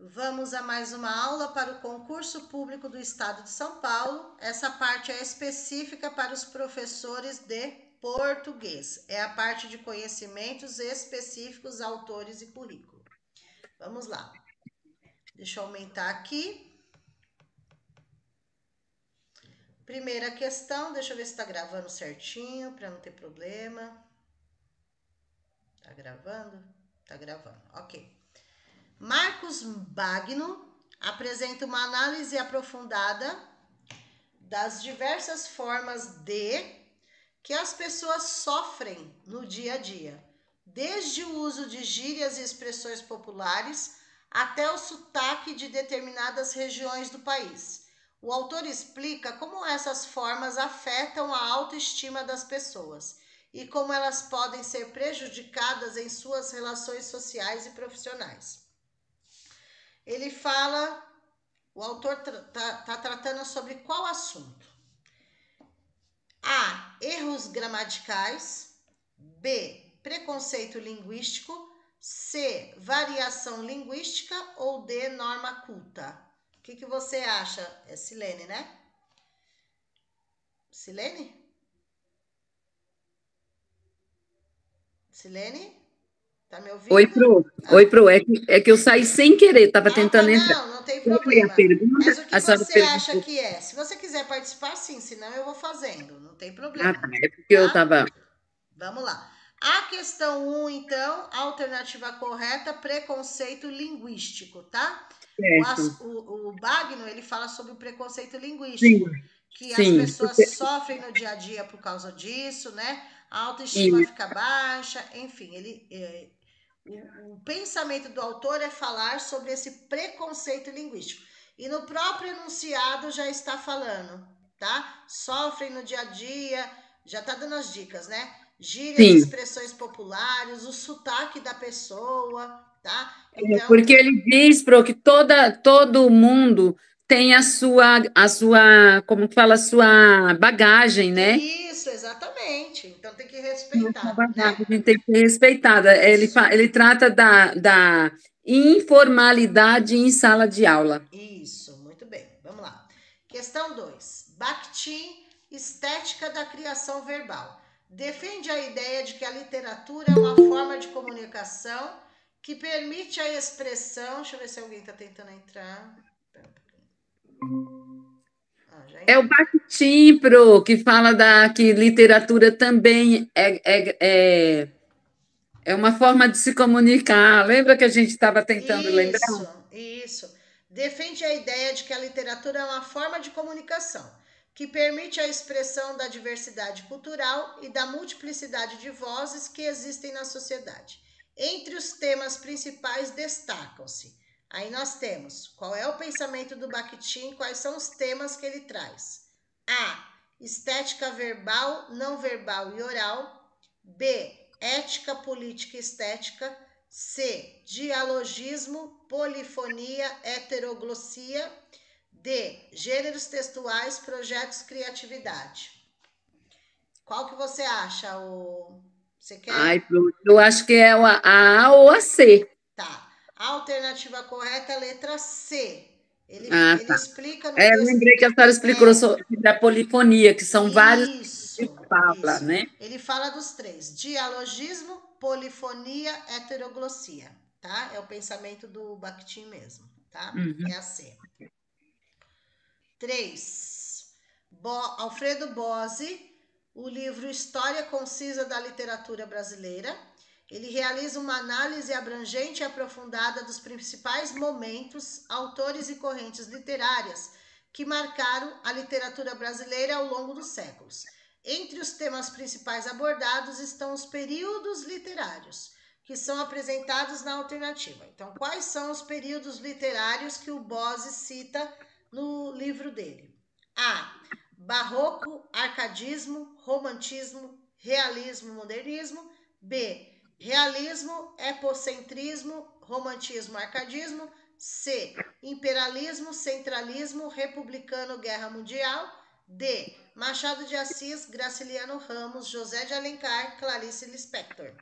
Vamos a mais uma aula para o concurso público do Estado de São Paulo. Essa parte é específica para os professores de português. É a parte de conhecimentos específicos, autores e currículo. Vamos lá. Deixa eu aumentar aqui. Primeira questão, deixa eu ver se está gravando certinho, para não ter problema. Tá gravando? Tá gravando, ok. Marcos Bagno apresenta uma análise aprofundada das diversas formas de que as pessoas sofrem no dia a dia, desde o uso de gírias e expressões populares até o sotaque de determinadas regiões do país. O autor explica como essas formas afetam a autoestima das pessoas e como elas podem ser prejudicadas em suas relações sociais e profissionais. Ele fala, o autor tá tratando sobre qual assunto? A. Erros gramaticais. B. Preconceito linguístico. C. Variação linguística. Ou D. Norma culta. O que você acha? É Silene, né? Silene? Silene? Tá me ouvindo? Oi, Pro. Oi, Pro. É que eu saí sem querer, tava tentando entrar. Não tem Qual foi a problema. Mas pergunta? o que A senhora você acha perguntou. que é? Se você quiser participar, sim, senão eu vou fazendo, não tem Ah, problema, tá. É porque eu tá? tava. Vamos lá. A questão 1, então, alternativa correta, preconceito linguístico, tá? Certo. O Bagno, ele fala sobre o preconceito Sim, linguístico, que as sim. pessoas sofrem no dia a dia por causa disso, né? A autoestima E, fica baixa, enfim, o pensamento do autor é falar sobre esse preconceito linguístico. E no próprio enunciado já está falando, tá? Sofrem no dia a dia, já está dando as dicas, né? Gírias, sim, expressões populares, o sotaque da pessoa, tá? Então, porque ele diz, Pro, que todo mundo tem a sua, como que fala, a sua bagagem, né? isso, exatamente. Então tem que Nossa respeitar, né? bagagem tem que ser respeitada. Isso, Ele trata da informalidade em sala de aula. isso, muito bem. Vamos lá. Questão 2. Bakhtin, estética da criação verbal. Defende a ideia de que a literatura é uma forma de comunicação que permite a expressão. Deixa eu ver se alguém está tentando entrar. Já É o entrei. Bakhtin, Pro, que fala que literatura também é uma forma de se comunicar. Lembra que a gente estava tentando lembrar? Isso. Defende a ideia de que a literatura é uma forma de comunicação que permite a expressão da diversidade cultural e da multiplicidade de vozes que existem na sociedade. Entre os temas principais destacam-se. Aí nós temos qual é o pensamento do Bakhtin, quais são os temas que ele traz. A. Estética verbal, não verbal e oral. B. Ética, política e estética. C. Dialogismo, polifonia, heteroglossia. D. Gêneros textuais, projetos, criatividade. Qual que você acha? Você Ai, quer? Pro, eu acho que é a A ou a C. Tá. A alternativa correta é a letra C. Ah, Ele tá. explica no Eu texto. lembrei que a senhora explicou É, sobre a polifonia, que são vários tipos de fala, isso. né? Ele fala dos três: dialogismo, polifonia, heteroglossia, tá? É o pensamento do Bakhtin mesmo, tá? É Uhum. a C. 3. Alfredo Bose, o livro História Concisa da Literatura Brasileira. Ele realiza uma análise abrangente e aprofundada dos principais momentos, autores e correntes literárias que marcaram a literatura brasileira ao longo dos séculos. Entre os temas principais abordados estão os períodos literários, que são apresentados na alternativa. Então, quais são os períodos literários que o Bose cita no livro dele? A. Barroco, arcadismo, romantismo, realismo, modernismo. B. Realismo, epocentrismo, romantismo, arcadismo. C. Imperialismo, centralismo, republicano, guerra mundial. D. Machado de Assis, Graciliano Ramos, José de Alencar, Clarice Lispector.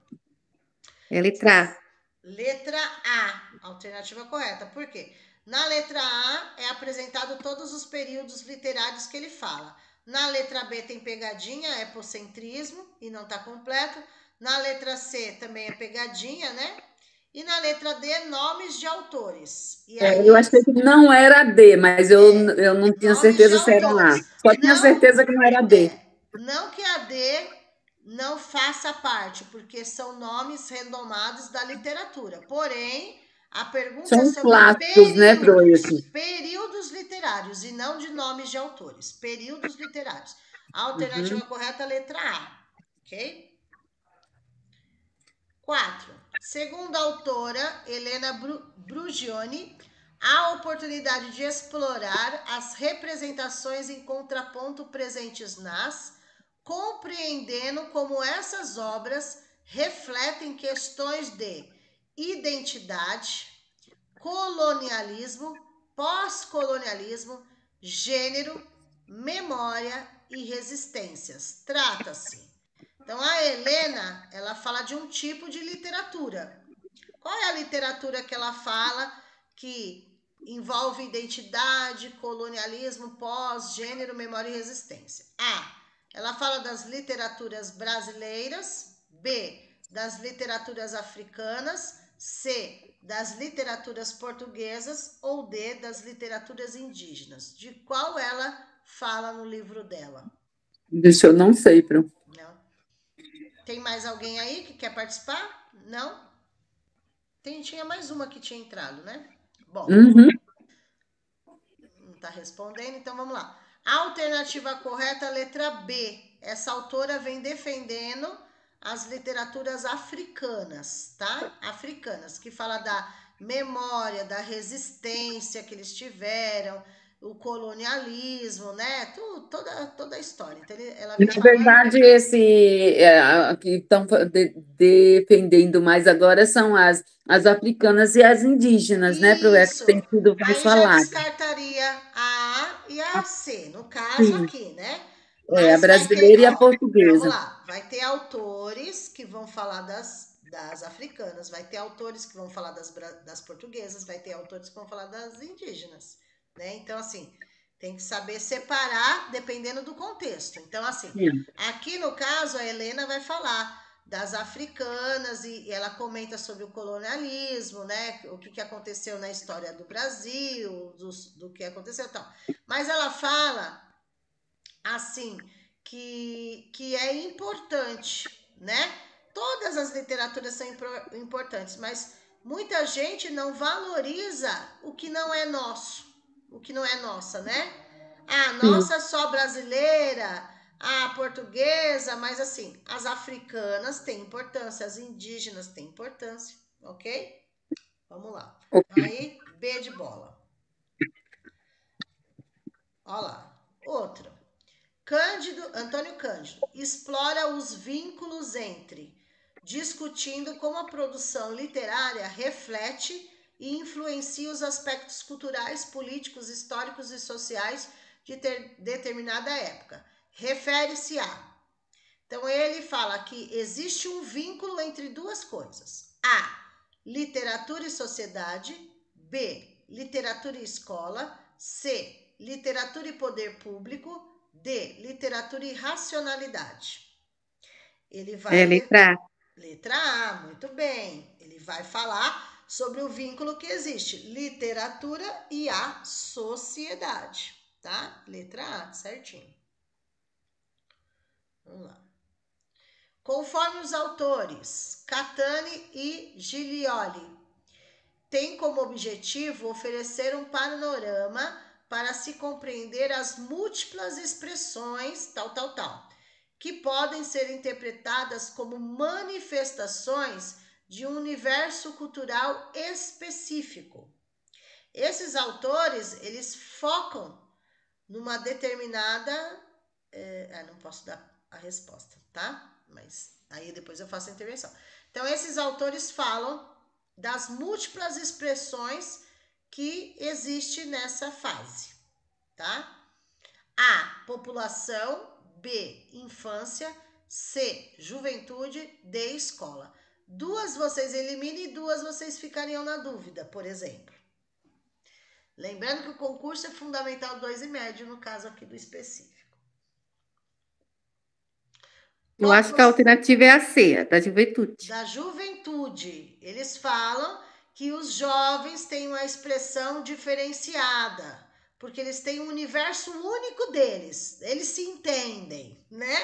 É letra A. Letra A, Alternativa correta. Por quê? Na letra A é apresentado todos os períodos literários que ele fala. Na letra B tem pegadinha, epocentrismo, e não está completo. Na letra C também é pegadinha, né? E na letra D, nomes de autores. E aí, eu achei que não era D, mas eu não tinha nomes de certeza se era A. autores. Só tinha certeza que não era D. Não que a D não faça parte, porque são nomes renomados da literatura. Porém, a pergunta é São sobre clássicos, né, períodos literários e não de nomes de autores. Períodos literários. A alternativa correta é a letra A, ok? 4. Segundo a autora Helena Brugioni, há oportunidade de explorar as representações em contraponto presentes nas, compreendendo como essas obras refletem questões de identidade, colonialismo, pós-colonialismo, gênero, memória e resistências. Trata-se. Então, a Helena, ela fala de um tipo de literatura. Qual é a literatura que ela fala que envolve identidade, colonialismo, pós, gênero, memória e resistência? A. Ela fala das literaturas brasileiras. B. Das literaturas africanas. C. Das literaturas portuguesas. Ou D. Das literaturas indígenas. De qual ela fala no livro dela? Deixa eu não sei, Pro. Não. Tem mais alguém aí que quer participar? Não? Tinha mais uma que tinha entrado, né? Bom, não está respondendo, então vamos lá. A alternativa correta, letra B. Essa autora vem defendendo as literaturas africanas, tá? Africanas, que fala da memória, da resistência que eles tiveram, o colonialismo, né? Toda a história. Então, ela vem Na falando... verdade, que estão defendendo mais agora são as africanas e as indígenas, né, Pro? É que Isso. tem sido mais Aí já falado. descartaria a A e a C, no caso Sim, aqui, né? a Mas vai ter, brasileira e a ó, vamos portuguesa. lá, vai ter autores que vão falar das africanas, vai ter autores que vão falar das portuguesas, vai ter autores que vão falar das indígenas, né? Então, assim, tem que saber separar dependendo do contexto. Então, assim, Sim. aqui no caso, a Helena vai falar das africanas e ela comenta sobre o colonialismo, né? O que aconteceu na história do Brasil, do que aconteceu e tal. Mas ela fala assim que é importante, né? Todas as literaturas são importantes, mas muita gente não valoriza o que não é nosso, o que não é nossa, né? A nossa é só brasileira, a portuguesa, mas assim, as africanas têm importância, as indígenas têm importância, ok? Vamos lá. Aí, B de bola. Olha lá. Outra. Antônio Cândido, explora os vínculos entre, discutindo como a produção literária reflete e influencia os aspectos culturais, políticos, históricos e sociais de determinada época. Refere-se a. Então, ele fala que existe um vínculo entre duas coisas. A. Literatura e sociedade. B. Literatura e escola. C. Literatura e poder público. D. Literatura e racionalidade. Ele vai... Letra A. Letra A, muito bem. Ele vai falar sobre o vínculo que existe. Literatura e a sociedade, tá? Letra A, certinho. Vamos lá. Conforme os autores Catani e Giglioli, tem como objetivo oferecer um panorama para se compreender as múltiplas expressões, que podem ser interpretadas como manifestações de um universo cultural específico. Esses autores, eles focam numa determinada... não posso dar a resposta, tá? Mas aí depois eu faço a intervenção. Então, esses autores falam das múltiplas expressões que existe nessa fase, tá? A, população. B, infância. C, juventude. D, escola. 2 vocês eliminam e 2 vocês ficariam na dúvida, por exemplo. Lembrando que o concurso é fundamental 2 e médio, no caso aqui do específico. Eu acho que a alternativa é a C, a da juventude. Da juventude. Eles falam que os jovens têm uma expressão diferenciada, porque eles têm um universo único deles. Eles se entendem, né?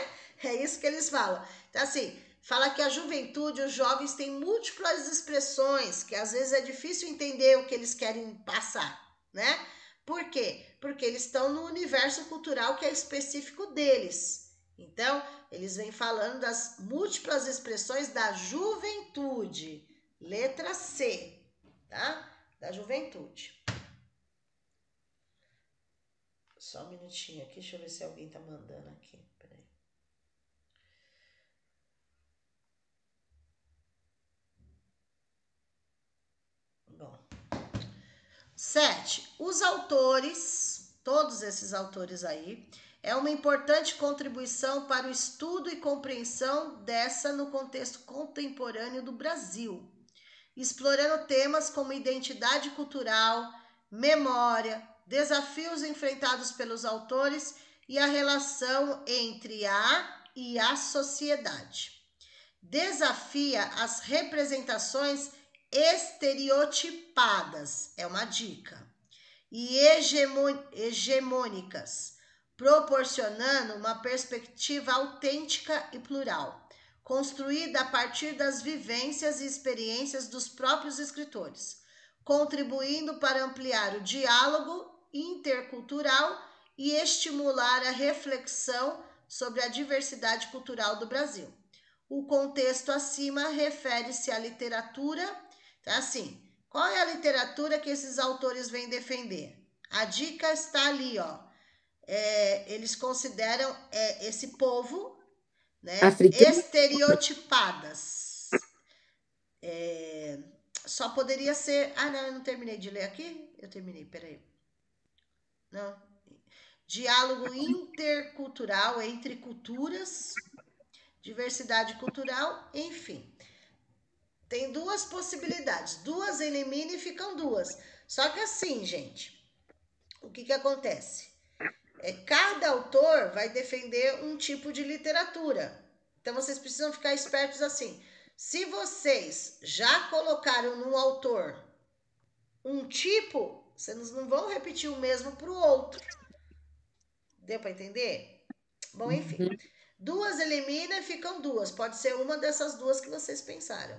É isso que eles falam. Então, assim, fala que a juventude, os jovens têm múltiplas expressões, que às vezes é difícil entender o que eles querem passar, né? Por quê? Porque eles estão no universo cultural que é específico deles. Então, eles vêm falando das múltiplas expressões da juventude. Letra C, tá? Da juventude. Só um minutinho aqui, deixa eu ver se alguém tá mandando aqui. Peraí. Bom. 7. Os autores, todos esses autores aí, é uma importante contribuição para o estudo e compreensão dessa no contexto contemporâneo do Brasil, explorando temas como identidade cultural, memória, desafios enfrentados pelos autores e a relação entre a e a sociedade. Desafia as representações estereotipadas, é uma dica, e hegemônicas, proporcionando uma perspectiva autêntica e plural, construída a partir das vivências e experiências dos próprios escritores, contribuindo para ampliar o diálogo intercultural e estimular a reflexão sobre a diversidade cultural do Brasil. O contexto acima refere-se à literatura. Então, assim, qual é a literatura que esses autores vêm defender? A dica está ali, ó. Eles consideram esse povo, né, estereotipadas. Só poderia ser... Ah, não, eu não terminei de ler aqui? Eu terminei, peraí. Não. Diálogo intercultural entre culturas, diversidade cultural, enfim. Tem 2 possibilidades. 2 elimina e ficam 2. Só que assim, gente, o que acontece? Cada autor vai defender um tipo de literatura. Então, vocês precisam ficar espertos assim. Se vocês já colocaram num autor um tipo, vocês não vão repetir o mesmo para o outro. Deu para entender? Bom, enfim. 2 elimina e ficam 2. Pode ser uma dessas 2 que vocês pensaram.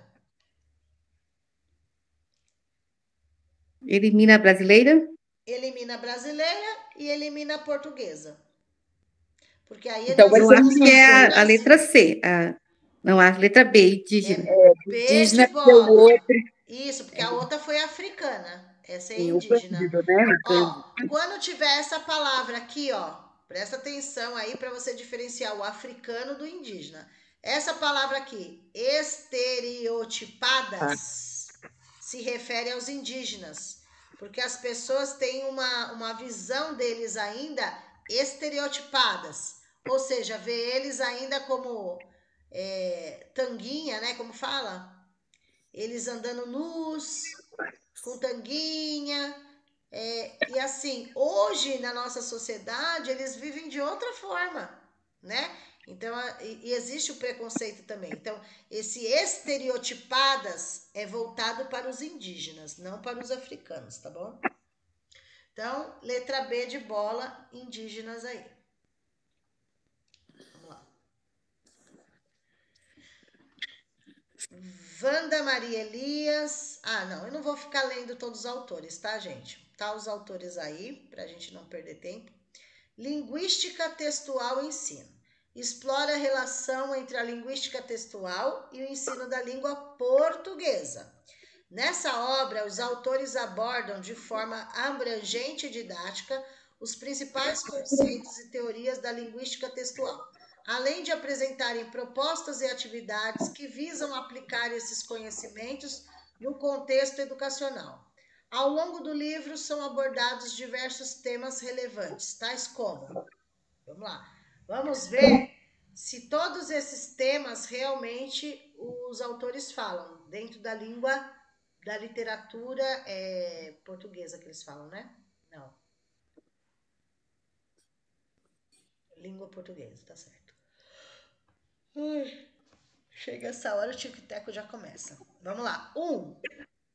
Elimina a brasileira? Elimina a brasileira e elimina a portuguesa. Porque aí Então, nós Eu vamos acho que é a Brasil. letra C. Não, a letra B, indígena. B de o bola. outro, Isso, porque a outra foi africana. Essa é sim, o indígena. bandido, né? Ó, quando tiver essa palavra aqui, ó, presta atenção aí para você diferenciar o africano do indígena. Essa palavra aqui, estereotipadas, se refere aos indígenas, porque as pessoas têm uma visão deles ainda estereotipadas, ou seja, vê eles ainda como tanguinha, né? Como fala? Eles andando nus, com tanguinha. E assim, hoje na nossa sociedade, eles vivem de outra forma, né? Então, e existe o preconceito também. Então, esse estereotipadas é voltado para os indígenas, não para os africanos, tá bom? Então, letra B de bola, indígenas aí. Vamos lá. Wanda Maria Elias. Ah, não, eu não vou ficar lendo todos os autores, tá, gente? Tá os autores aí, pra gente não perder tempo. Linguística textual e ensino. Explora a relação entre a linguística textual e o ensino da língua portuguesa. Nessa obra, os autores abordam de forma abrangente e didática os principais conceitos e teorias da linguística textual, além de apresentarem propostas e atividades que visam aplicar esses conhecimentos no contexto educacional. Ao longo do livro são abordados diversos temas relevantes, tais como... Vamos lá, vamos ver se todos esses temas realmente os autores falam, dentro da língua da literatura portuguesa que eles falam, né? Não. Língua portuguesa, tá certo. Ai, chega essa hora, o tic-teco já começa. Vamos lá. 1.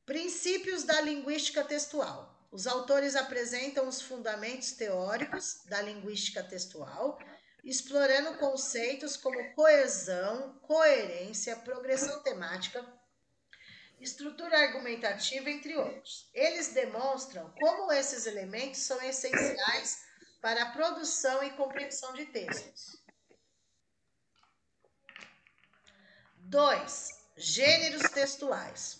Princípios da linguística textual. Os autores apresentam os fundamentos teóricos da linguística textual, explorando conceitos como coesão, coerência, progressão temática, estrutura argumentativa, entre outros. Eles demonstram como esses elementos são essenciais para a produção e compreensão de textos. 2. Gêneros textuais.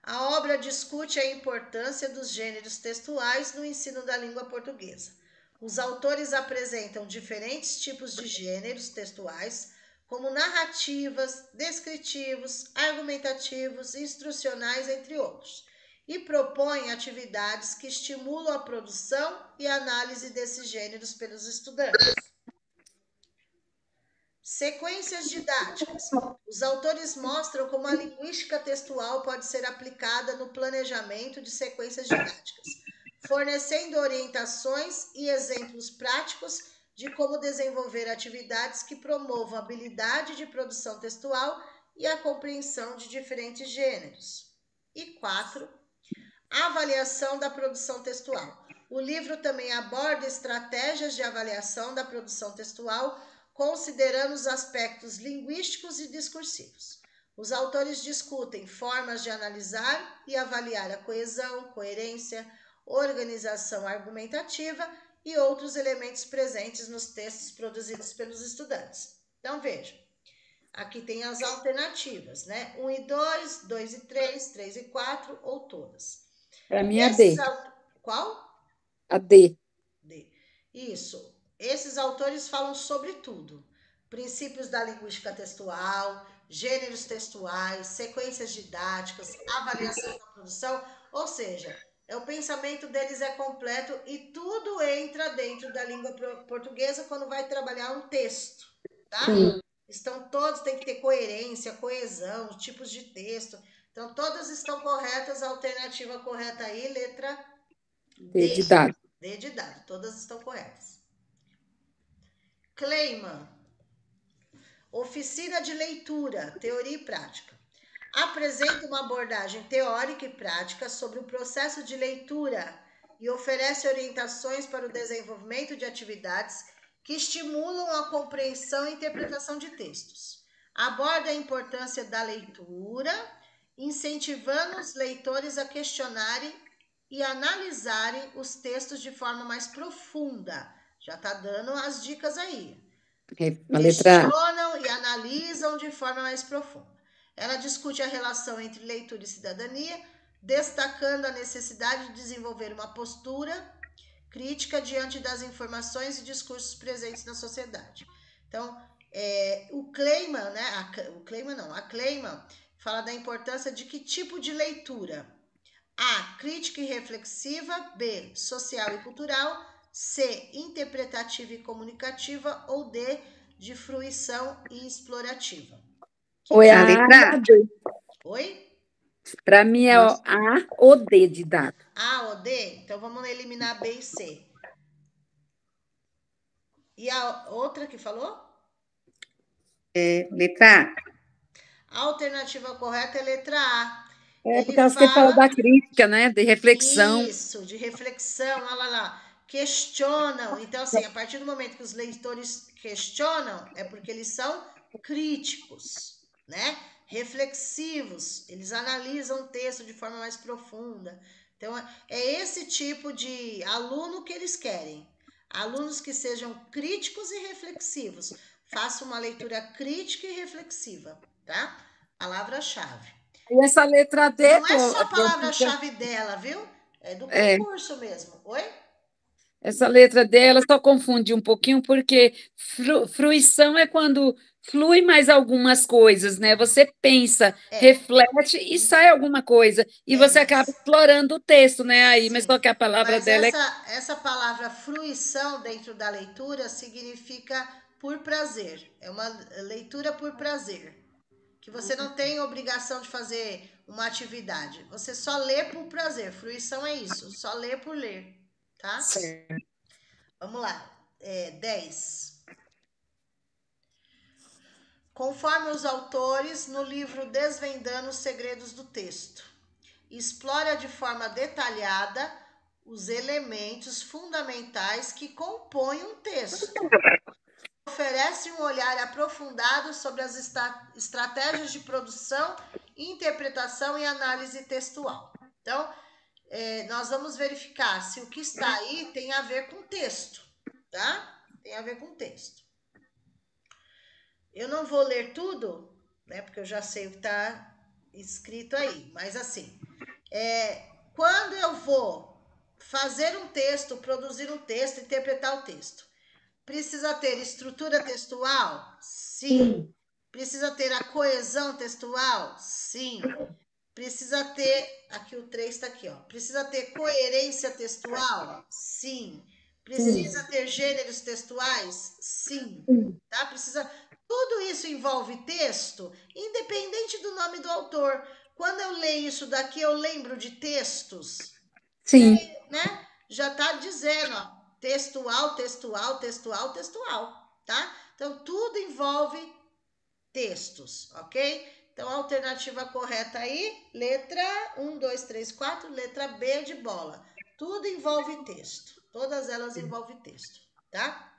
A obra discute a importância dos gêneros textuais no ensino da língua portuguesa. Os autores apresentam diferentes tipos de gêneros textuais, como narrativas, descritivos, argumentativos, instrucionais, entre outros, e propõem atividades que estimulam a produção e a análise desses gêneros pelos estudantes. Sequências didáticas. Os autores mostram como a linguística textual pode ser aplicada no planejamento de sequências didáticas, fornecendo orientações e exemplos práticos de como desenvolver atividades que promovam a habilidade de produção textual e a compreensão de diferentes gêneros. E 4. Avaliação da produção textual. O livro também aborda estratégias de avaliação da produção textual, considerando os aspectos linguísticos e discursivos. Os autores discutem formas de analisar e avaliar a coesão, coerência, organização argumentativa e outros elementos presentes nos textos produzidos pelos estudantes. Então, veja, aqui tem as alternativas, né? 1 e 2, 2 e 3, 3 e 4 ou todas. Para mim é D. Qual? A D. D. Isso. Esses autores falam sobre tudo. Princípios da linguística textual, gêneros textuais, sequências didáticas, avaliação da produção, ou seja, o pensamento deles é completo e tudo entra dentro da língua portuguesa quando vai trabalhar um texto, tá? Sim. Estão todos, tem que ter coerência, coesão, tipos de texto. Então, todas estão corretas, a alternativa correta aí, letra D de dado. D de dado, todas estão corretas. Kleiman, oficina de leitura, teoria e prática. Apresenta uma abordagem teórica e prática sobre o processo de leitura e oferece orientações para o desenvolvimento de atividades que estimulam a compreensão e interpretação de textos. Aborda a importância da leitura, incentivando os leitores a questionarem e analisarem os textos de forma mais profunda. Já está dando as dicas aí. Questionam e analisam de forma mais profunda. Ela discute a relação entre leitura e cidadania, destacando a necessidade de desenvolver uma postura crítica diante das informações e discursos presentes na sociedade. Então, o Kleiman, né? A Kleiman fala da importância de que tipo de leitura? A, crítica e reflexiva. B, social e cultural. C, interpretativa e comunicativa. Ou D, de fruição e explorativa. Oi, a letra A. Oi? Para mim é A ou D de dado. A ou D? Então vamos eliminar B e C. E a outra que falou? Letra A. A alternativa correta é letra A. Porque você falou da crítica, né? De reflexão. Isso, de reflexão, olha lá. Questionam. Então, assim, a partir do momento que os leitores questionam, é porque eles são críticos, né? Reflexivos. Eles analisam o texto de forma mais profunda. Então, é esse tipo de aluno que eles querem. Alunos que sejam críticos e reflexivos. Faça uma leitura crítica e reflexiva, tá? Palavra-chave. E essa letra D... Não é só a palavra-chave dela, viu? É do concurso mesmo. Oi? Essa letra D, ela só confunde um pouquinho, porque fruição é quando flui mais algumas coisas, né? Você pensa, reflete e sai alguma coisa. E você acaba explorando o texto, né? Aí, mas só que a palavra dela essa palavra fruição dentro da leitura significa por prazer. É uma leitura por prazer. que você não tem obrigação de fazer uma atividade. Você só lê por prazer. Fruição é isso, só lê por ler, tá? Certo. Vamos lá. 10. Conforme os autores no livro Desvendando os Segredos do Texto, explora de forma detalhada os elementos fundamentais que compõem um texto. Oferece um olhar aprofundado sobre as estratégias de produção, interpretação e análise textual. Então, nós vamos verificar se o que está aí tem a ver com texto, tá? Tem a ver com texto. Eu não vou ler tudo, né? Porque eu já sei o que está escrito aí. Mas assim, quando eu vou fazer um texto, produzir um texto, interpretar o texto, precisa ter estrutura textual? Sim. Precisa ter a coesão textual? Sim. Precisa ter, aqui o 3 está aqui, ó. Precisa ter coerência textual? Sim. Precisa ter gêneros textuais? Sim. Tá? Precisa. Tudo isso envolve texto, independente do nome do autor. Quando eu leio isso daqui, eu lembro de textos. Sim. Né? Já está dizendo, ó, textual, textual, textual, textual, tá? Então, tudo envolve textos, ok? Então, a alternativa correta aí, letra 1, 2, 3, 4, letra B de bola. Tudo envolve texto. Todas elas envolvem texto, tá?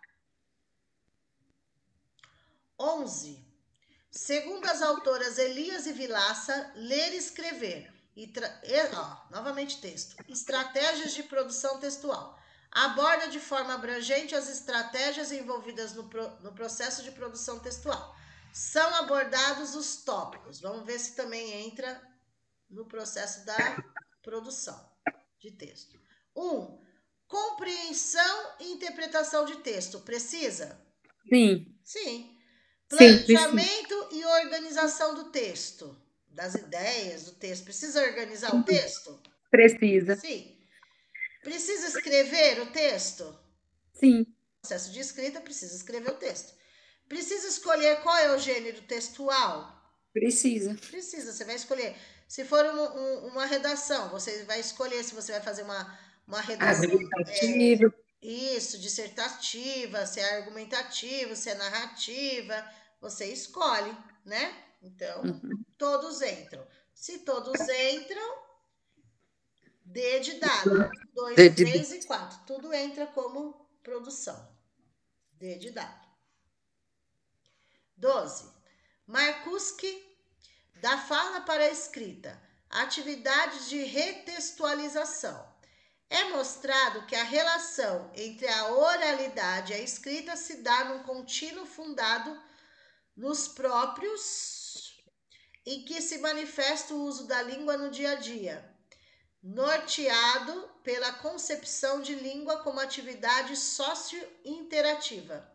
11. Segundo as autoras Elias e Vilaça, ler e escrever. Novamente texto. Estratégias de produção textual. Aborda de forma abrangente as estratégias envolvidas no processo de produção textual. São abordados os tópicos. Vamos ver se também entra no processo da produção de texto. 1. Compreensão e interpretação de texto. Precisa? Sim. Sim. Sim, Planejamento e organização do texto, das ideias do texto. Precisa organizar o texto? Precisa. Sim. Precisa escrever o texto? Sim. No processo de escrita, precisa escrever o texto. Precisa escolher qual é o gênero textual? Precisa. Precisa, você vai escolher. Se for uma redação, você vai escolher se você vai fazer uma redação. Argumentativa. Isso, dissertativa, se é argumentativa, se é narrativa, você escolhe, né? Então, todos entram. Se todos entram, D de dado. 2, 3 e 4. Tudo entra como produção. D de dado. 12. Marcuski, da fala para a escrita. Atividades de retextualização. É mostrado que a relação entre a oralidade e a escrita se dá num contínuo fundado nos próprios em que se manifesta o uso da língua no dia a dia, norteado pela concepção de língua como atividade socio-interativa,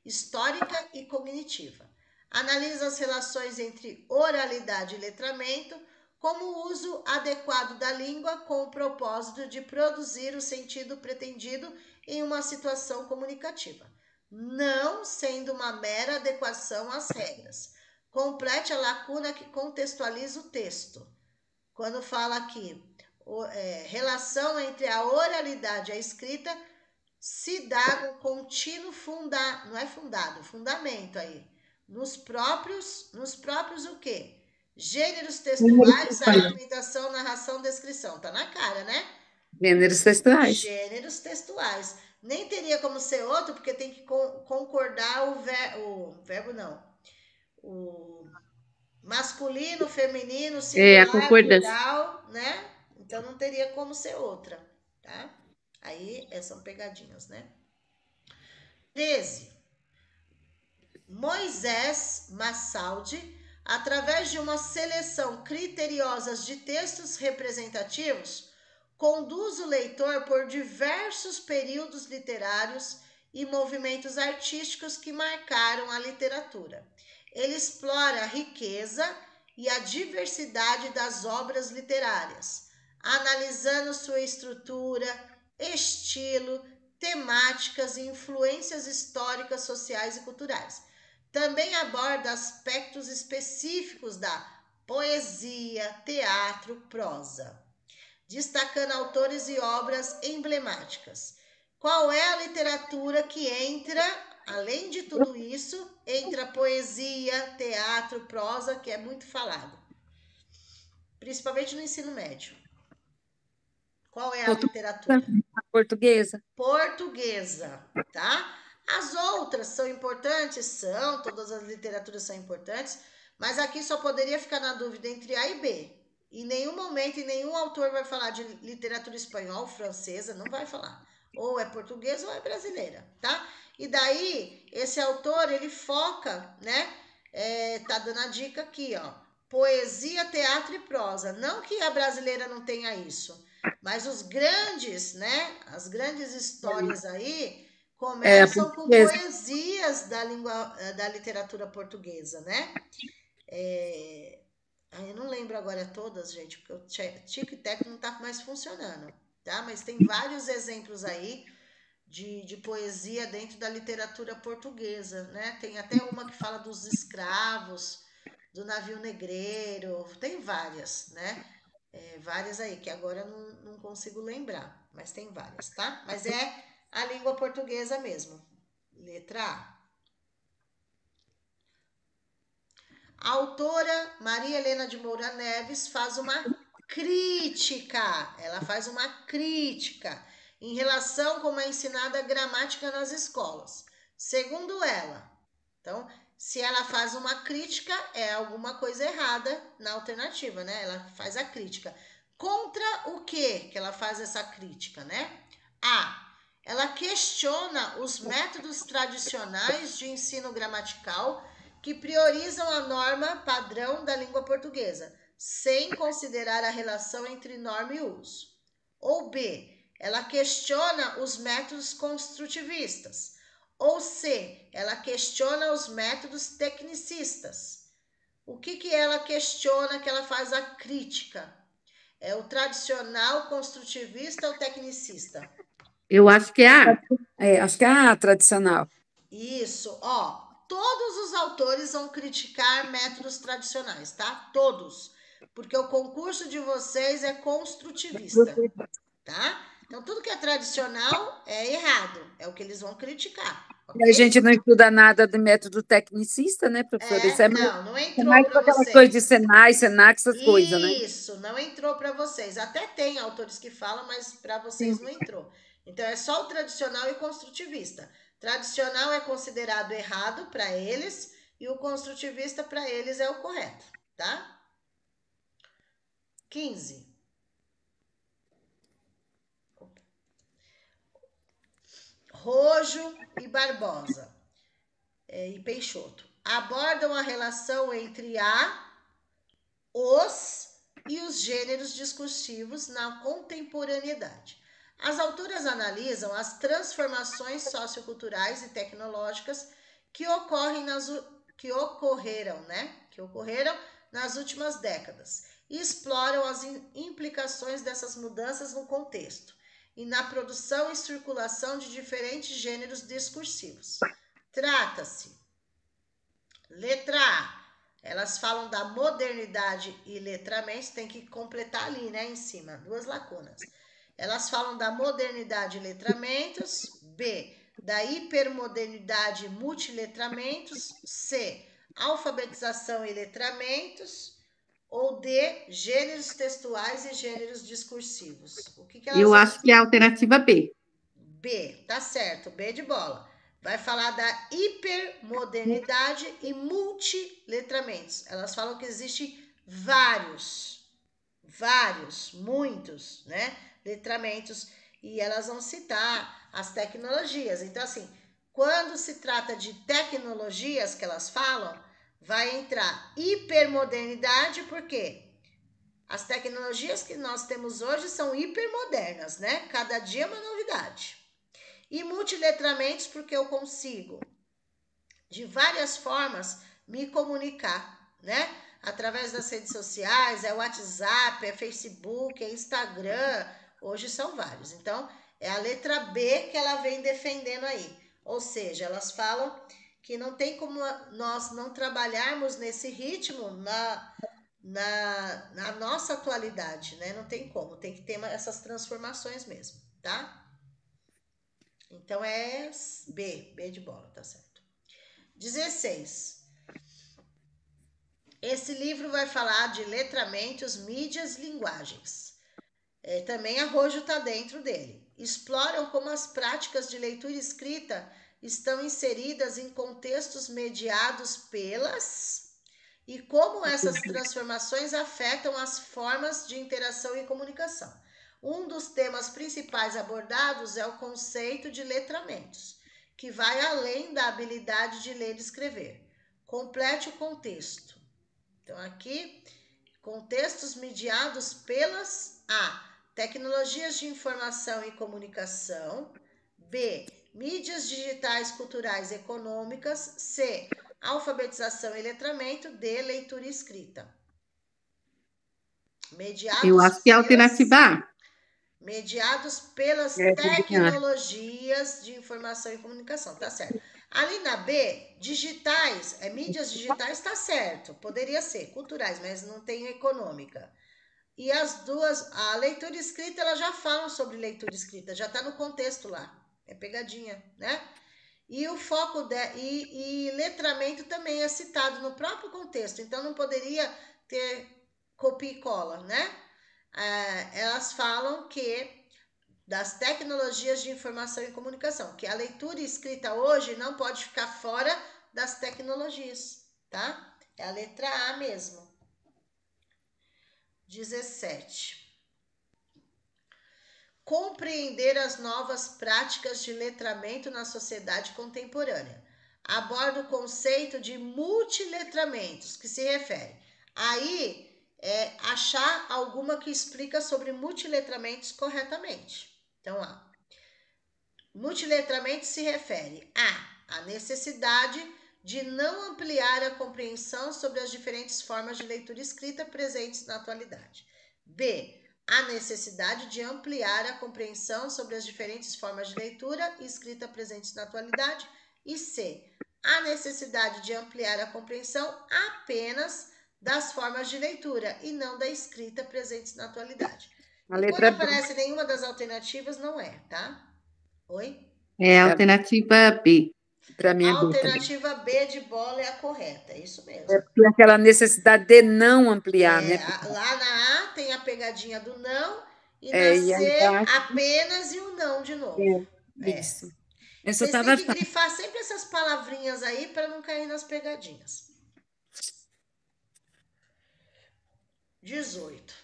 histórica e cognitiva. Analisa as relações entre oralidade e letramento como o uso adequado da língua com o propósito de produzir o sentido pretendido em uma situação comunicativa, não sendo uma mera adequação às regras. Complete a lacuna que contextualiza o texto. Quando fala aqui, relação entre a oralidade e a escrita se dá no contínuo fundamento aí. Nos próprios o quê? Gêneros textuais, argumentação, narração, descrição. Tá na cara, né? Gêneros textuais. Gêneros textuais. Nem teria como ser outro, porque tem que concordar o verbo não. O masculino, feminino, singular, plural, né? Então não teria como ser outra, tá? Aí são pegadinhas, né? 13. Moisés Massaldi, através de uma seleção criteriosa de textos representativos, conduz o leitor por diversos períodos literários e movimentos artísticos que marcaram a literatura. Ele explora a riqueza e a diversidade das obras literárias, analisando sua estrutura, estilo, temáticas e influências históricas, sociais e culturais. Também aborda aspectos específicos da poesia, teatro, prosa, destacando autores e obras emblemáticas. Qual é a literatura que entra, além de tudo isso, entra poesia, teatro, prosa, que é muito falado, principalmente no ensino médio? Qual é a literatura? A portuguesa. Portuguesa, tá? As outras são importantes? São, todas as literaturas são importantes, mas aqui só poderia ficar na dúvida entre A e B. Em nenhum momento, e nenhum autor vai falar de literatura espanhol, francesa, não vai falar. Ou é portuguesa ou é brasileira, tá? E daí, esse autor, ele foca, né? Tá dando a dica aqui, ó. Poesia, teatro e prosa. Não que a brasileira não tenha isso, mas os grandes, né? As grandes histórias aí É, a começam com portuguesa. poesias da literatura portuguesa, né? Eu não lembro agora todas, gente, porque o Tic Tac não tá mais funcionando, tá? Mas tem vários exemplos aí de poesia dentro da literatura portuguesa, né? Tem até uma que fala dos escravos, do navio negreiro, tem várias, né? Várias aí, que agora não consigo lembrar, mas tem várias, tá? Mas é a língua portuguesa mesmo. Letra A. A autora Maria Helena de Moura Neves faz uma crítica, ela faz uma crítica em relação como é ensinada a gramática nas escolas. Segundo ela, então, se ela faz uma crítica, é alguma coisa errada na alternativa, né? Ela faz a crítica. Contra o que ela faz essa crítica, né? A. Ela questiona os métodos tradicionais de ensino gramatical que priorizam a norma padrão da língua portuguesa, sem considerar a relação entre norma e uso. Ou B. Ela questiona os métodos construtivistas. Ou C, ela questiona os métodos tecnicistas. O que ela questiona, que ela faz a crítica? É o tradicional, construtivista ou tecnicista? Eu acho que é A. Acho que é a tradicional. Isso, ó. Todos os autores vão criticar métodos tradicionais, tá? Todos. Porque o concurso de vocês é construtivista, tá? Então, tudo que é tradicional é errado. É o que eles vão criticar, E a ok? gente não estuda nada de método tecnicista, né, professora? Isso Não é entrou mais para com aquelas coisas de vocês. Senai, Senac, essas coisas, né? Isso, não entrou para vocês. Até tem autores que falam, mas para Sim. vocês não entrou. Então é só o tradicional e o construtivista. Tradicional é considerado errado para eles e o construtivista para eles é o correto, tá? 15. Rojo e Barbosa e Peixoto abordam a relação entre os e os gêneros discursivos na contemporaneidade. As autoras analisam as transformações socioculturais e tecnológicas que ocorreram nas últimas décadas e exploram as implicações dessas mudanças no contexto e na produção e circulação de diferentes gêneros discursivos. Trata-se, letra A, elas falam da modernidade e letramento, tem que completar ali, né, em cima, duas lacunas. Elas falam da modernidade e letramentos. B, da hipermodernidade e multiletramentos. C, alfabetização e letramentos. Ou D, gêneros textuais e gêneros discursivos. O que elas Eu vão... acho que é a alternativa B. B, tá certo, B de bola. Vai falar da hipermodernidade e multiletramentos. Elas falam que existem muitos, né, letramentos, e elas vão citar as tecnologias. Então, assim, quando se trata de tecnologias que elas falam, vai entrar hipermodernidade, porque as tecnologias que nós temos hoje são hipermodernas, né? Cada dia é uma novidade. E multiletramentos, porque eu consigo, de várias formas, me comunicar, né? Através das redes sociais, é WhatsApp, é Facebook, é Instagram, hoje são vários. Então, é a letra B que ela vem defendendo aí. Ou seja, elas falam que não tem como nós não trabalharmos nesse ritmo na nossa atualidade, né? Não tem como, tem que ter essas transformações mesmo, tá? Então é B de bola, tá certo. 16. Esse livro vai falar de letramentos, mídias e linguagens. Também arrojo está dentro dele. Exploram como as práticas de leitura e escrita estão inseridas em contextos mediados pelas e como essas transformações afetam as formas de interação e comunicação. Um dos temas principais abordados é o conceito de letramentos, que vai além da habilidade de ler e escrever. Complete o contexto. Então, aqui, contextos mediados pelas A. Tecnologias de informação e comunicação. B. Mídias digitais, culturais e econômicas. C. Alfabetização e letramento. D. Leitura e escrita. Eu acho que é a alternativa A. Mediados pelas tecnologias de informação e comunicação, tá certo. Ali na B, digitais, mídias digitais, tá certo. Poderia ser culturais, mas não tem econômica. E as duas, a leitura escrita, elas já falam sobre leitura escrita, já tá no contexto lá. É pegadinha, né? E o foco e letramento também é citado no próprio contexto, então não poderia ter copia e cola, né? Elas falam que das tecnologias de informação e comunicação, que a leitura e escrita hoje não pode ficar fora das tecnologias, tá? É a letra A mesmo. 17. Compreender as novas práticas de letramento na sociedade contemporânea. Aborda o conceito de multiletramentos, que se refere. Aí, achar alguma que explica sobre multiletramentos corretamente. Então, lá. Multiletramento se refere a necessidade de não ampliar a compreensão sobre as diferentes formas de leitura e escrita presentes na atualidade. B. A necessidade de ampliar a compreensão sobre as diferentes formas de leitura e escrita presentes na atualidade. E C. A necessidade de ampliar a compreensão apenas das formas de leitura e não da escrita presentes na atualidade. E quando aparece nenhuma das alternativas, não é, tá? Oi? É a alternativa B. Para mim é A B alternativa B de bola é a correta, é isso mesmo. Tem aquela necessidade de não ampliar, né? Lá na A tem a pegadinha do não e na C apenas e o não de novo. Isso. Vocês têm que grifar sempre essas palavrinhas aí para não cair nas pegadinhas. 18.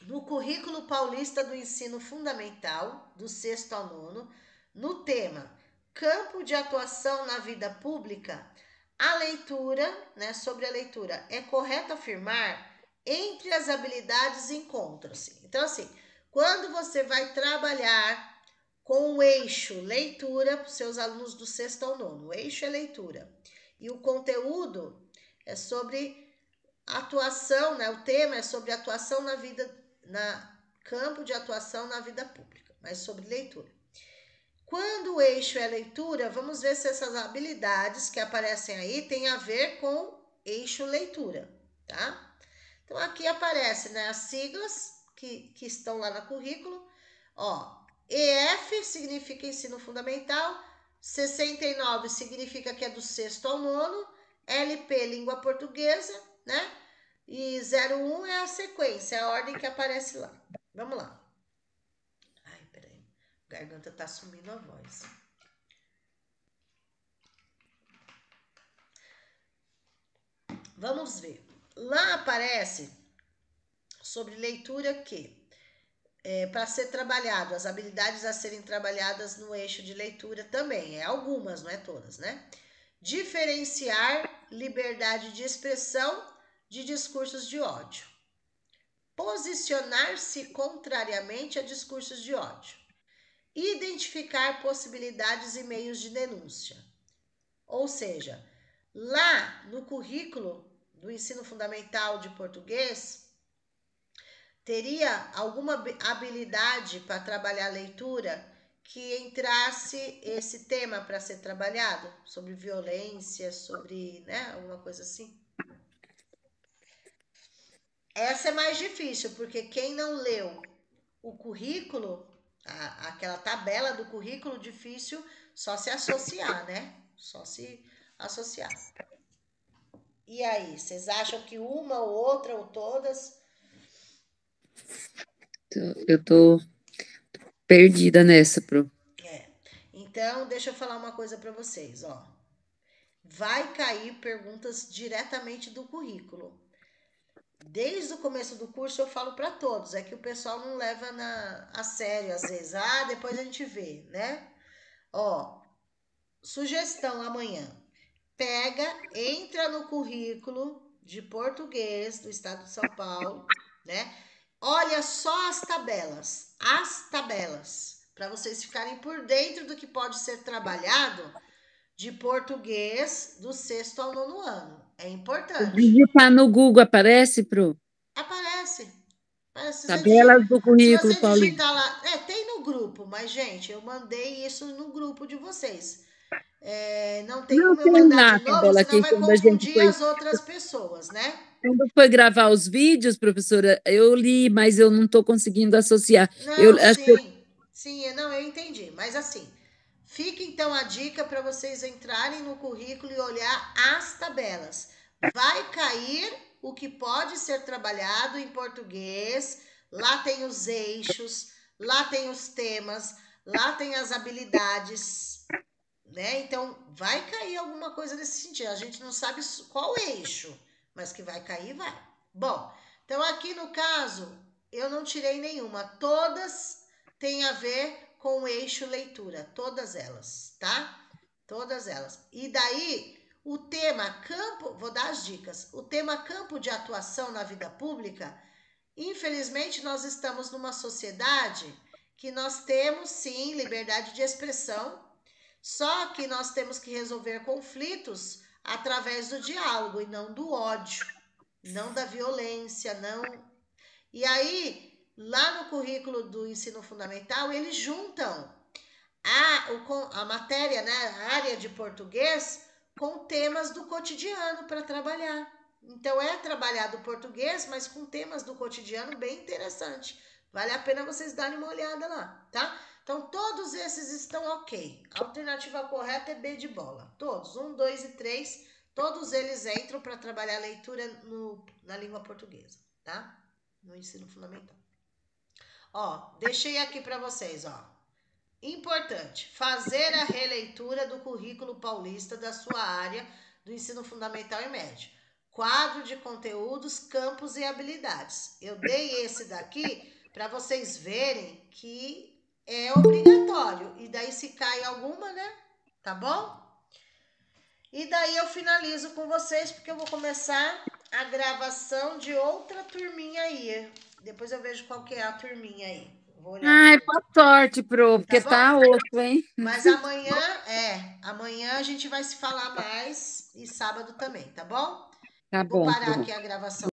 No currículo paulista do ensino fundamental, do 6º ao 9º, no tema Campo de atuação na vida pública, a leitura, né, sobre a leitura, é correto afirmar entre as habilidades encontra-se. Então, assim, quando você vai trabalhar com o eixo leitura para os seus alunos do 6º ao 9º, o eixo é leitura, e o conteúdo é sobre atuação, né, o tema é sobre atuação na vida, campo de atuação na vida pública, mas sobre leitura. Quando o eixo é leitura, vamos ver se essas habilidades que aparecem aí têm a ver com eixo leitura, tá? Então, aqui aparecem, né, as siglas que estão lá no currículo. Ó, EF significa ensino fundamental, 69 significa que é do 6º ao 9º, LP, língua portuguesa, né? E 01 é a sequência, a ordem que aparece lá. Vamos lá. Ai, peraí. A garganta tá sumindo a voz. Vamos ver. Lá aparece sobre leitura que para ser trabalhado, as habilidades a serem trabalhadas no eixo de leitura também. Algumas, não é todas, né? Diferenciar liberdade de expressão de discursos de ódio. Posicionar-se contrariamente a discursos de ódio. Identificar possibilidades e meios de denúncia. Ou seja, lá no currículo do ensino fundamental de português, teria alguma habilidade para trabalhar a leitura que entrasse esse tema para ser trabalhado, sobre violência, sobre, né, alguma coisa assim. Essa é mais difícil, porque quem não leu o currículo, aquela tabela do currículo, difícil só se associar, né? Só se associar. E aí, vocês acham que uma ou outra ou todas? Eu tô perdida nessa, Pro. Então, deixa eu falar uma coisa para vocês, ó. Vai cair perguntas diretamente do currículo. Desde o começo do curso eu falo para todos, é que o pessoal não leva a sério às vezes. Depois a gente vê, né? Ó, sugestão amanhã. Pega, entra no currículo de português do estado de São Paulo, né? Olha só as tabelas, para vocês ficarem por dentro do que pode ser trabalhado de português do 6º ao 9º ano. É importante. Digitar no Google aparece, Pro? Aparece. Tabelas do Se currículo você paulista. digitar lá, tem no grupo, mas gente, eu mandei isso no grupo de vocês. Não tem Não como eu tem mandar lá de a novo, tabela senão aqui vai quando a gente confundir foi. as outras pessoas, né? Quando foi gravar os vídeos, professora, eu li, mas eu não estou conseguindo associar. Eu Não, acho que sim, não, eu entendi. Mas assim, fica então a dica para vocês entrarem no currículo e olhar as tabelas. Vai cair o que pode ser trabalhado em português, lá tem os eixos, lá tem os temas, lá tem as habilidades, né? Então, vai cair alguma coisa nesse sentido. A gente não sabe qual eixo, mas que vai cair, vai. Bom, então aqui no caso, eu não tirei nenhuma. Todas têm a ver com o eixo leitura, todas elas, tá? Todas elas. E daí, o tema campo, vou dar as dicas. O tema campo de atuação na vida pública, infelizmente, nós estamos numa sociedade que nós temos, sim, liberdade de expressão, só que nós temos que resolver conflitos através do diálogo e não do ódio, não da violência, não. E aí, lá no currículo do ensino fundamental, eles juntam a matéria, né, a área de português, com temas do cotidiano para trabalhar. Então, é trabalhado o português, mas com temas do cotidiano bem interessante. Vale a pena vocês darem uma olhada lá, tá? Então, todos esses estão ok. A alternativa correta é B de bola. Todos, 1, 2 e 3, todos eles entram para trabalhar a leitura na língua portuguesa, tá? No ensino fundamental. Ó, deixei aqui para vocês, ó. Importante, fazer a releitura do currículo paulista da sua área do ensino fundamental e médio. Quadro de conteúdos, campos e habilidades. Eu dei esse daqui para vocês verem que é obrigatório. E daí se cai alguma, né? Tá bom? E daí eu finalizo com vocês, porque eu vou começar a gravação de outra turminha aí. Depois eu vejo qual que é a turminha aí. Vou olhar Ai, aqui. boa sorte, Pro, porque Tá bom? tá osso, hein? Mas amanhã a gente vai se falar mais e sábado também, tá bom? Tá Eu vou bom, parar Pro. aqui a gravação.